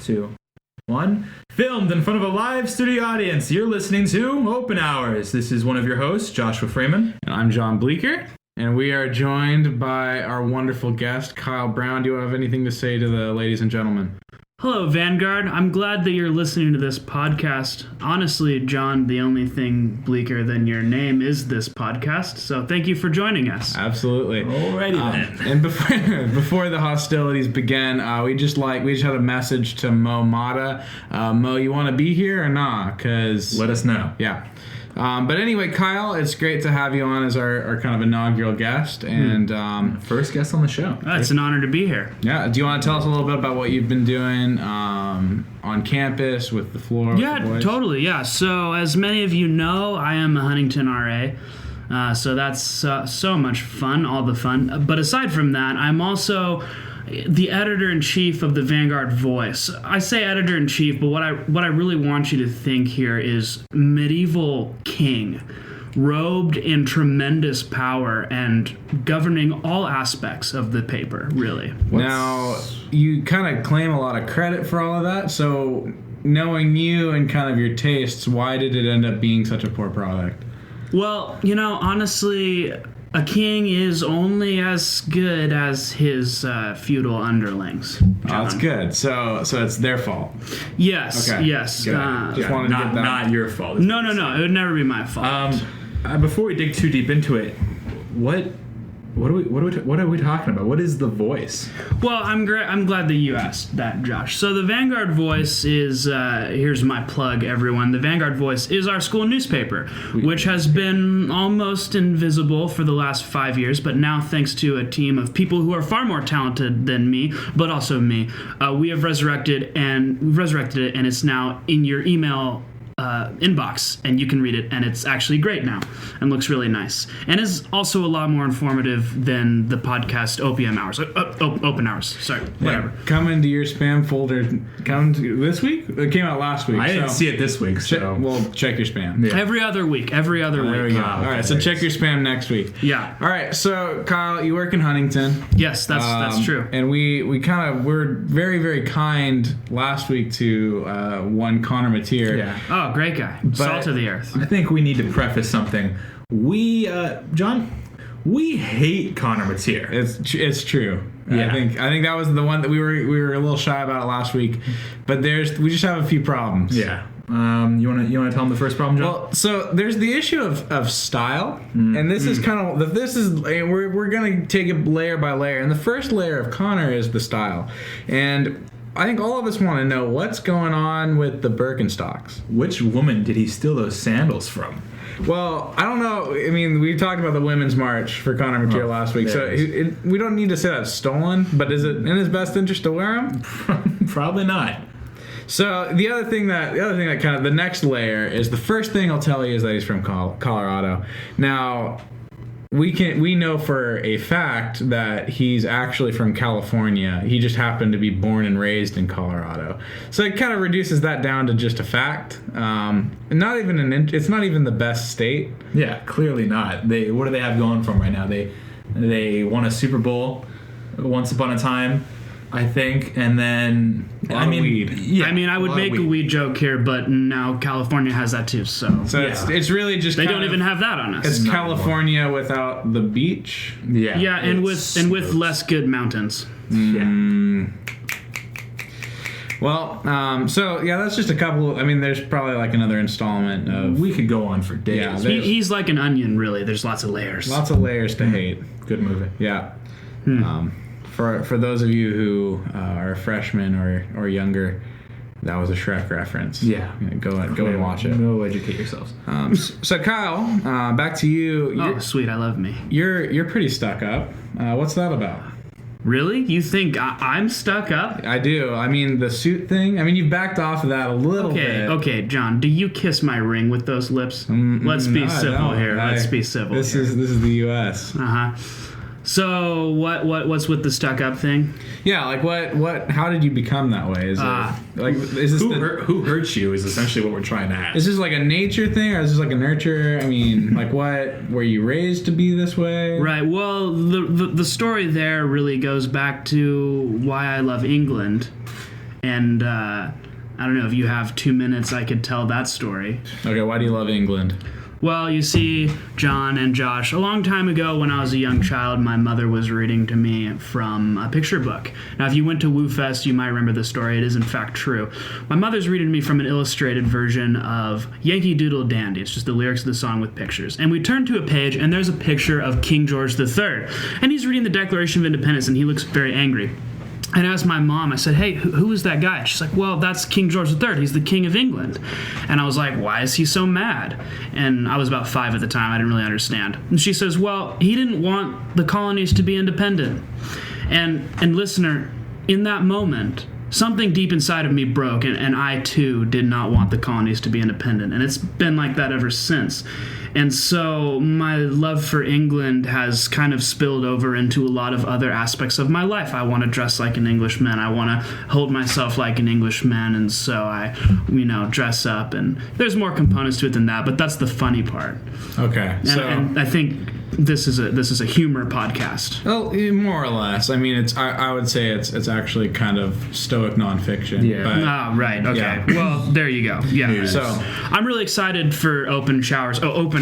2, 1. Filmed in front of a live studio audience. You're listening to Open Hours. This is one of your hosts, Joshua Freeman. And I'm John Bleeker. And we are joined by our wonderful guest, Kyle Brown. Do you have anything to say to the ladies and gentlemen? Hello, Vanguard. I'm glad that you're listening to this podcast. Honestly, John, the only thing bleaker than your name is this podcast, so thank you for joining us. Absolutely. Alrighty then. And before the hostilities began, we just had a message to Mo Mata. Mo, you want to be here or not? Because let us know. Yeah. But anyway, Kyle, it's great to have you on as our kind of inaugural guest and first guest on the show. It's an honor to be here. Yeah. Do you want to tell us a little bit about what you've been doing on campus with the floor? Yeah, with the boys? totally. Yeah. So as many of you know, I am a Huntington RA. So that's so much fun, all the fun. But aside from that, I'm also the editor-in-chief of the Vanguard Voice. I say editor-in-chief, but what I really want you to think here is medieval king, robed in tremendous power and governing all aspects of the paper, really. Now, you kind of claim a lot of credit for all of that, so knowing you and kind of your tastes, why did it end up being such a poor product? Well, honestly, a king is only as good as his feudal underlings. John. Oh, that's good. So it's their fault. Yes. Okay. Yes. Just wanted to get that. Not your fault. No. It would never be my fault. Before we dig too deep into it, what are we talking about? What is the Voice? Well, I'm glad that you asked that, Josh. So the Vanguard Voice is here's my plug, everyone. The Vanguard Voice is our school newspaper, which has been almost invisible for the last 5 years, but now thanks to a team of people who are far more talented than me, but also me, we have resurrected it, and it's now in your email inbox, and you can read it, and it's actually great now and looks really nice, and is also a lot more informative than the podcast Open Hours. Sorry, whatever. Come into your spam folder. Come to this week. It came out last week. I didn't see it this week, so check your spam. Yeah. Every other week. There we go. Wow, All right, so check your spam next week. Yeah. All right, so Kyle, you work in Huntington. Yes, that's true. And we were very, very kind last week to one Connor Mateer. Yeah. Oh, great guy. Salt of the earth. I think we need to preface something. John, we hate Connor Mateer. It's true. Yeah. I think that was the one that we were a little shy about it last week, but we just have a few problems. Yeah. You want to tell him the first problem, John? Well, so there's the issue of style, and this is kind of we're gonna take it layer by layer, and the first layer of Connor is the style, and I think all of us want to know what's going on with the Birkenstocks. Which woman did he steal those sandals from? Well, I don't know. I mean, we talked about the Women's March for Connor Mateer last week, so we don't need to say that's stolen, but is it in his best interest to wear them? Probably not. So the other thing that kind of the next layer is the first thing I'll tell you is that he's from Colorado. Now, we know for a fact that he's actually from California. He just happened to be born and raised in Colorado. So it kind of reduces that down to just a fact. It's not even the best state. Yeah, clearly not. What do they have going for them right now? They won a Super Bowl once upon a time, I think, and then weed. Yeah, I would make a weed joke here, but now California has that too. So it's really just they don't even have that on us. It's California without the beach. Yeah, yeah, and with less good mountains. Yeah. Well, that's just a couple. I mean, there's probably like another installment of. We could go on for days. Yeah, he's like an onion, really. There's lots of layers. Lots of layers to hate. Good movie. Yeah. For those of you who are freshmen or younger, that was a Shrek reference. Yeah. Go and watch it. Go educate yourselves. So Kyle, back to you. Oh, sweet! I love me. You're pretty stuck up. What's that about? Really? You think I'm stuck up? I do. I mean, the suit thing. I mean, you backed off of that a little bit. Okay, John. Do you kiss my ring with those lips? Let's be civil here. Let's be civil. This is the U.S. So what's with the stuck up thing? Yeah, like what? How did you become that way? Is this who hurt you? Is essentially what we're trying to ask. Is this like a nature thing, or is this like a nurture? I mean, like what? Were you raised to be this way? Right. Well, the story there really goes back to why I love England. And I don't know if you have 2 minutes, I could tell that story. Okay, why do you love England? Well, you see, John and Josh, a long time ago when I was a young child, my mother was reading to me from a picture book. Now, if you went to Woo Fest, you might remember the story. It is, in fact, true. My mother's reading to me from an illustrated version of Yankee Doodle Dandy. It's just the lyrics of the song with pictures. And we turn to a page, and there's a picture of King George III. And he's reading the Declaration of Independence, and he looks very angry. And I asked my mom, I said, hey, who is that guy? She's like, well, that's King George III. He's the King of England. And I was like, why is he so mad? And I was about 5 at the time. I didn't really understand. And she says, well, he didn't want the colonies to be independent. And listener, in that moment, something deep inside of me broke, and I, too, did not want the colonies to be independent. And it's been like that ever since. And so my love for England has kind of spilled over into a lot of other aspects of my life. I want to dress like an Englishman. I want to hold myself like an Englishman. And so I, dress up. And there's more components to it than that, but that's the funny part. Okay. And I think this is a humor podcast. Well, more or less. I mean, I would say it's actually kind of stoic nonfiction. Yeah. Right. Okay. Yeah. Well, there you go. Yeah. So I'm really excited for open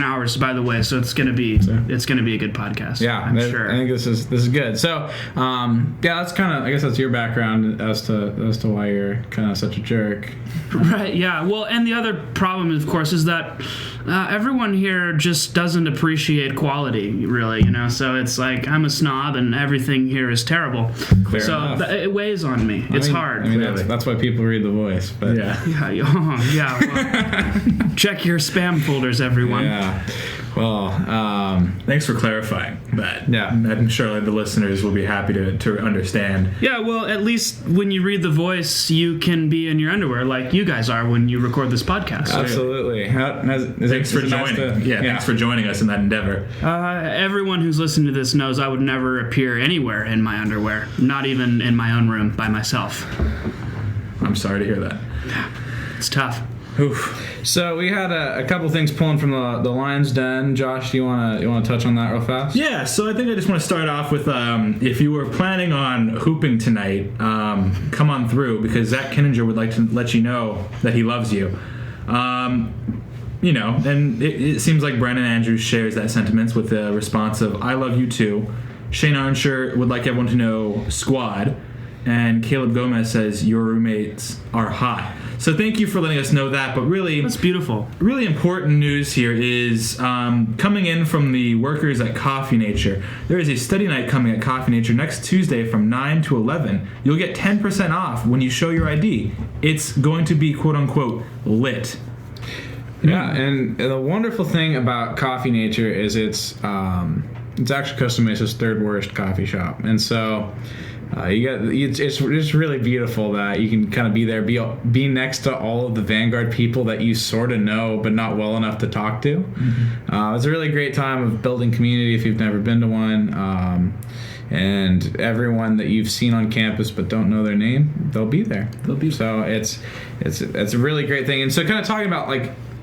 hours, by the way. So it's gonna be a good podcast. Yeah, I'm sure. I think this is good. So, that's kind of, I guess that's your background as to why you're kind of such a jerk. Right. Yeah. Well, and the other problem, of course, is that everyone here just doesn't appreciate quality, really. So it's like I'm a snob, and everything here is terrible. Fair enough. It weighs on me. It's hard. I mean, that's why people read The Voice. But Yeah. Well, check your spam folders, everyone. Yeah. Well, thanks for clarifying that. Yeah. I'm sure the listeners will be happy to understand. Yeah, well, at least when you read The Voice, you can be in your underwear like you guys are when you record this podcast. Absolutely. Thanks for joining. Thanks for joining us in that endeavor. Everyone who's listening to this knows I would never appear anywhere in my underwear, not even in my own room by myself. I'm sorry to hear that. It's tough. Oof. So we had a couple things pulling from the Lion's Den. Josh, do you want to touch on that real fast? Yeah. So I think I just want to start off with if you were planning on hooping tonight, come on through, because Zach Kinninger would like to let you know that he loves you. And it seems like Brandon Andrews shares that sentiments with the response of "I love you too." Shane Arnsher would like everyone to know squad, and Caleb Gomez says your roommates are hot. So thank you for letting us know that. But really, that's beautiful. Really important news here is coming in from the workers at Coffee Nature. There is a study night coming at Coffee Nature next Tuesday from 9 to 11. You'll get 10% off when you show your ID. It's going to be quote unquote lit. Yeah, and the wonderful thing about Coffee Nature is it's actually Costa Mesa's third worst coffee shop, and so it's really beautiful that you can kind of be there, be next to all of the Vanguard people that you sort of know but not well enough to talk to. Mm-hmm. It's a really great time of building community if you've never been to one. And everyone that you've seen on campus but don't know their name, they'll be there. So it's a really great thing. And so kind of talking about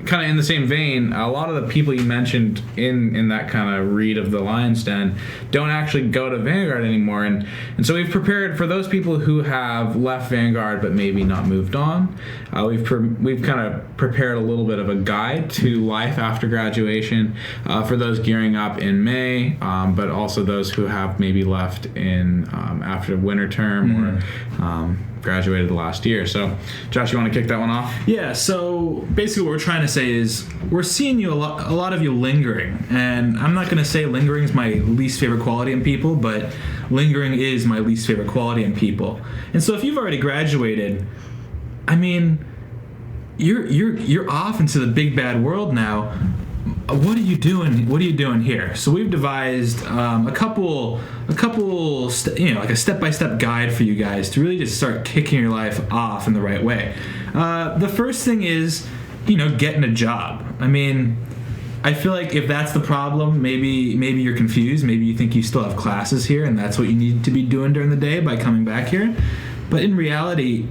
kind of in the same vein, a lot of the people you mentioned in that kind of read of the Lion's Den don't actually go to Vanguard anymore, and so we've prepared for those people who have left Vanguard but maybe not moved on. We've kind of prepared a little bit of a guide to life after graduation for those gearing up in May, but also those who have maybe left in after winter term or graduated last year. So, Josh, you want to kick that one off? Yeah, so basically what we're trying to say is we're seeing a lot of you lingering. And I'm not going to say lingering is my least favorite quality in people, but lingering is my least favorite quality in people. And so if you've already graduated, I mean, you're off into the big bad world now. What are you doing? What are you doing here? So we've devised a couple, like a step-by-step guide for you guys to really just start kicking your life off in the right way. The first thing is, getting a job. I mean, I feel like if that's the problem, maybe you're confused. Maybe you think you still have classes here, and that's what you need to be doing during the day by coming back here. But in reality,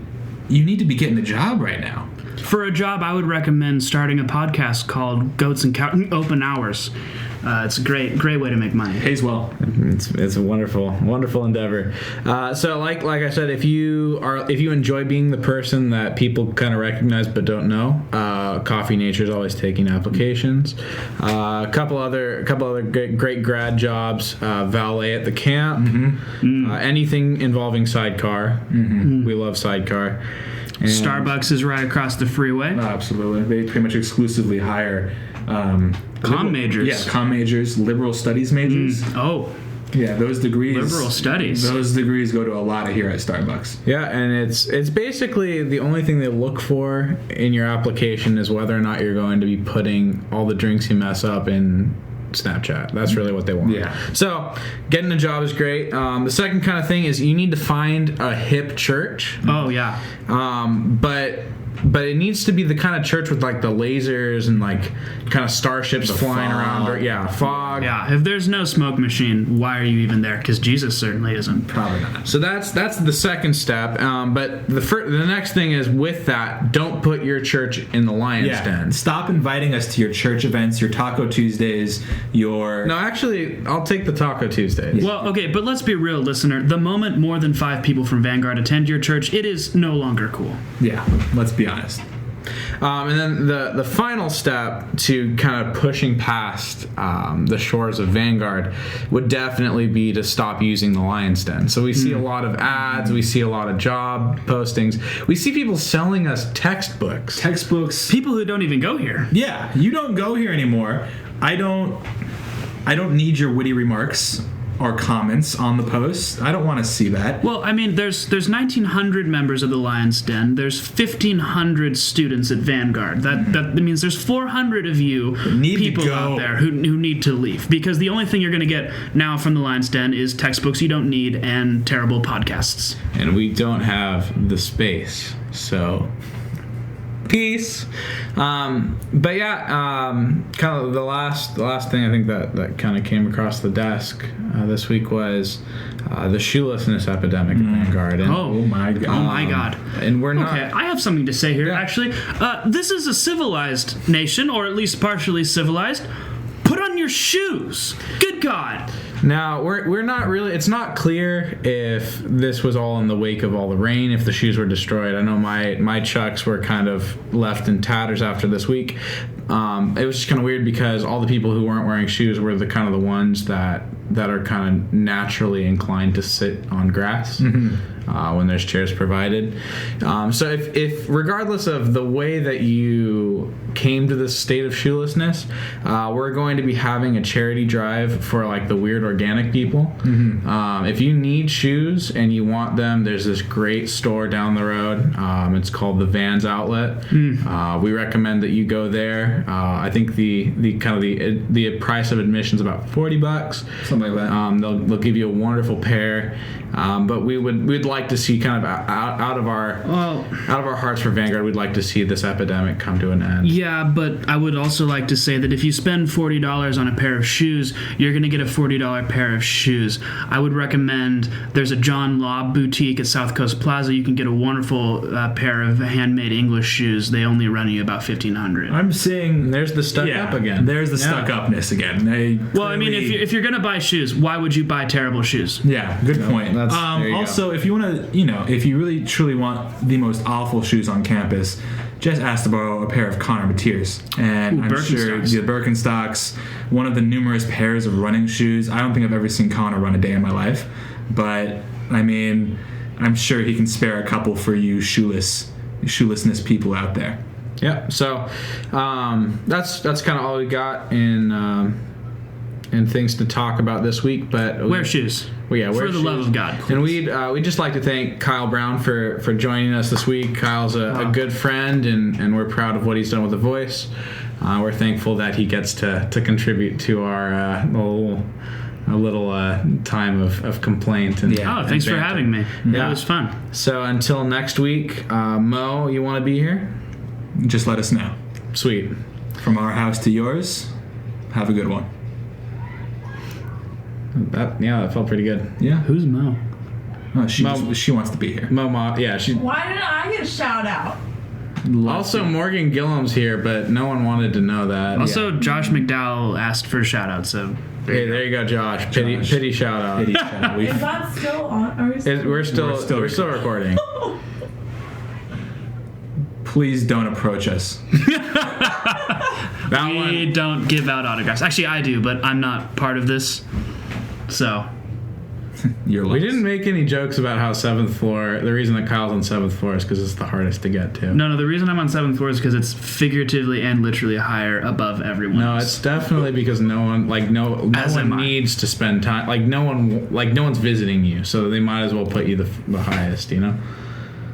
you need to be getting a job right now. For a job, I would recommend starting a podcast called Goats and Cow Open Hours, It's a great way to make money. Pays well. It's a wonderful endeavor. So like I said, if you enjoy being the person that people kind of recognize but don't know, Coffee Nature is always taking applications. A couple other great grad jobs. Valet at the camp. Anything involving sidecar. We love sidecar. And Starbucks is right across the freeway. Absolutely. They pretty much exclusively hire comm majors. Yeah, comm majors, liberal studies majors. Oh. Yeah, those degrees. Liberal studies. Those degrees go to a lot of here at Starbucks. Yeah, and it's basically the only thing they look for in your application is whether or not you're going to be putting all the drinks you mess up in Snapchat. That's really what they want. Yeah. So getting a job is great. The second kind of thing is you need to find a hip church. Oh yeah. But it needs to be the kind of church with like the lasers and like kind of starships flying around. Fog. Yeah. If there's no smoke machine, why are you even there? Because Jesus certainly isn't. Probably not. So that's the second step. But the next thing is with that, don't put your church in the lion's den. Stop inviting us to your church events, your Taco Tuesdays, your... No, actually, I'll take the Taco Tuesdays. Well, okay, but let's be real, listener. The moment more than 5 people from Vanguard attend your church, it is no longer cool. Yeah, let's be honest. And then the final step to kind of pushing past the shores of Vanguard would definitely be to stop using the lion's den. So we see a lot of ads, we see a lot of job postings, we see people selling us textbooks. People who don't even go here. Yeah, you don't go here anymore. I don't need your witty remarks or comments on the post. I don't want to see that. Well, I mean, there's 1,900 members of the Lion's Den. There's 1,500 students at Vanguard. That means there's 400 of you people out there who need to leave, because the only thing you're going to get now from the Lion's Den is textbooks you don't need and terrible podcasts. And we don't have the space, so... Peace. But yeah, kind of the last thing I think that kind of came across the desk this week was the shoelessness epidemic at Vanguard. And, oh my god! And we're not. Okay, I have something to say here. Yeah. Actually, this is a civilized nation, or at least partially civilized. Put on your shoes. Good God. Now, we're not really... It's not clear if this was all in the wake of all the rain, if the shoes were destroyed. I know my Chucks were kind of left in tatters after this week. It was just kind of weird because all the people who weren't wearing shoes were the kind of the ones that are kind of naturally inclined to sit on grass when there's chairs provided. So if regardless of the way that you came to this state of shoelessness, we're going to be having a charity drive for like the weird organic people. If you need shoes and you want them, there's this great store down the road. It's called the Vans Outlet. We recommend that you go there. I think the price of admission is about $40, something like that. They'll give you a wonderful pair. But we'd like to see kind of out of our hearts for Vanguard, we'd like to see this epidemic come to an end. Yeah, but I would also like to say that if you spend $40 on a pair of shoes, you're going to get a $40 pair of shoes. I would recommend, there's a John Law boutique at South Coast Plaza. You can get a wonderful pair of handmade English shoes. They only run you about $1,500. I'm seeing... There's the stuck up again. There's the stuck upness again. I mean, if you're going to buy shoes, why would you buy terrible shoes? Yeah, good point. Also, if you want to, if you really truly want the most awful shoes on campus, just ask to borrow a pair of Connor Mateers. And I'm sure the Birkenstocks, one of the numerous pairs of running shoes. I don't think I've ever seen Connor run a day in my life, but I mean, I'm sure he can spare a couple for you shoelessness people out there. Yeah. So that's kind of all we got in things to talk about this week. But wear shoes. Well, yeah, for the love of God, please. And we'd just like to thank Kyle Brown for joining us this week. Kyle's a good friend, and we're proud of what he's done with The Voice. We're thankful that he gets to contribute to our little time of complaint. And thanks for having me. Yeah, it was fun. So until next week, Mo, you want to be here? Just let us know. Sweet. From our house to yours, have a good one. That felt pretty good. Yeah. Who's Mo? Oh, she wants to be here. Mo, yeah. Why didn't I get a shout out? Also, Morgan Gillum's here, but no one wanted to know that. Also, Josh McDowell asked for a shout out, so there you go, Josh. Pity shout out. Pity shout out. Is that still on? Are we still? We're still recording. Please don't approach us. We don't give out autographs. Actually, I do, but I'm not part of this. So we didn't make any jokes about how 7th floor. The reason that Kyle's on 7th floor is because it's the hardest to get to. No. The reason I'm on 7th floor is because it's figuratively and literally higher above everyone. No, it's definitely because no one needs to spend time. No one's visiting you, so they might as well put you the highest. You know.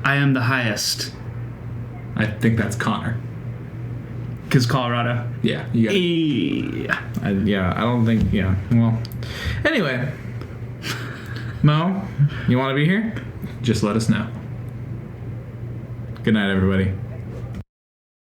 I am the highest. I think that's Connor. Because Colorado. Yeah. You got I don't think. Yeah. Well. Anyway. Mo, you want to be here? Just let us know. Good night, everybody.